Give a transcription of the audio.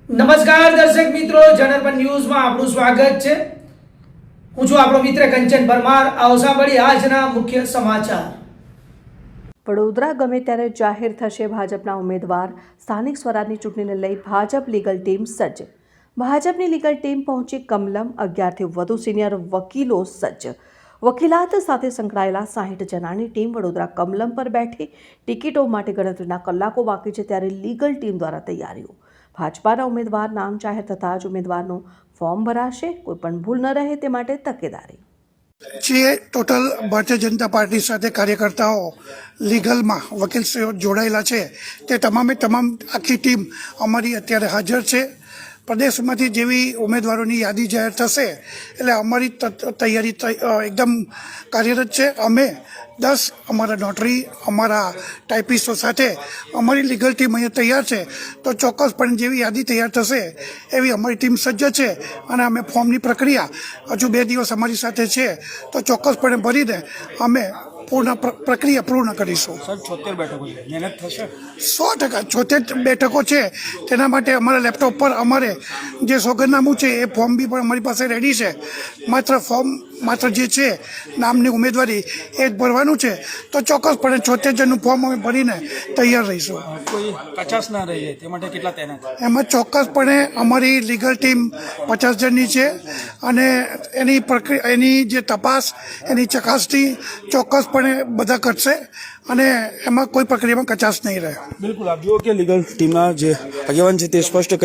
નમસ્કાર દર્શક મિત્રો, જનરપન ન્યૂઝમાં આપનું સ્વાગત છે. હું છું આપણો મિત્ર કંચન પરમાર. આવો સાંભળીએ આજના મુખ્ય સમાચાર. વડોદરા ગમે ત્યારે જાહેર થશે ભાજપના ઉમેદવાર. સ્થાનિક સ્વરાજની ચૂંટણીને લઈ ભાજપ લીગલ ટીમ સજ્જ. ભાજપની લીગલ ટીમ પહોંચી કમલમ. 11થી વધુ સિનિયર વકીલો સજ્જ. વકીલાત સાથે સંકળાયેલા 60 જણાની ટીમ વડોદરા કમલમ પર બેઠી. ટિકિટો માટે ગણતરીના કલાકો બાકી છે ત્યારે લીગલ ટીમ દ્વારા તૈયારીઓ. ભાજપાના ઉમેદવાર નામ જાહેર થતાં જ ઉમેદવારનું ફોર્મ ભરાશે. કોઈ પણ ભૂલ ન રહે તે માટે તકેદારી. જે ટોટલ ભારતીય જનતા પાર્ટી સાથે કાર્યકર્તાઓ લીગલમાં વકીલશ્રીઓ જોડાયેલા છે તે તમામે તમામ આખી ટીમ અમારી અત્યારે હાજર છે. પ્રદેશમાંથી જેવી ઉમેદવારોની યાદી જાહેર થશે એટલે અમારી તૈયારી એકદમ કાર્યરત છે. અમે 10 અમારા નોટરી, અમારા ટાઈપિસ્ટો સાથે અમારી લીગલ ટીમ અહીંયા તૈયાર છે. તો ચોક્કસપણે જેવી યાદી તૈયાર થશે એવી અમારી ટીમ સજ્જ છે અને અમે ફોર્મની પ્રક્રિયા હજુ 2 દિવસ અમારી સાથે છે તો ચોક્કસપણે ભરીને અમે પ્રક્રિયા પૂર્ણ કરીશું. સર 76 બેઠકો છે, મહેનત થશે 100%. 76 બેઠકો છે તેના માટે અમારા લેપટોપ પર અમારે જે સોગંદનામું છે એ ફોર્મ બી પણ અમારી પાસે રેડી છે. માત્ર જે છે નામની ઉમેદવારી એ જ ભરવાનું છે. તો ચોક્કસપણે 76 જણનું ફોર્મ અમે ભરીને તૈયાર રહીશું. કોઈ કચાશ ના રહી જાય તે માટે કેટલા તૈનાત? એમાં ચોક્કસપણે અમારી લીગલ ટીમ 50 જણની છે અને એની જે તપાસ, એની ચકાસણી ચોક્કસપણે બધા કરશે અને એમાં કોઈ પ્રક્રિયામાં કચાશ નહીં રહે. બિલકુલ, આપ જુઓ કે લીગલ ટીમના જે આગેવાન છે તે સ્પષ્ટ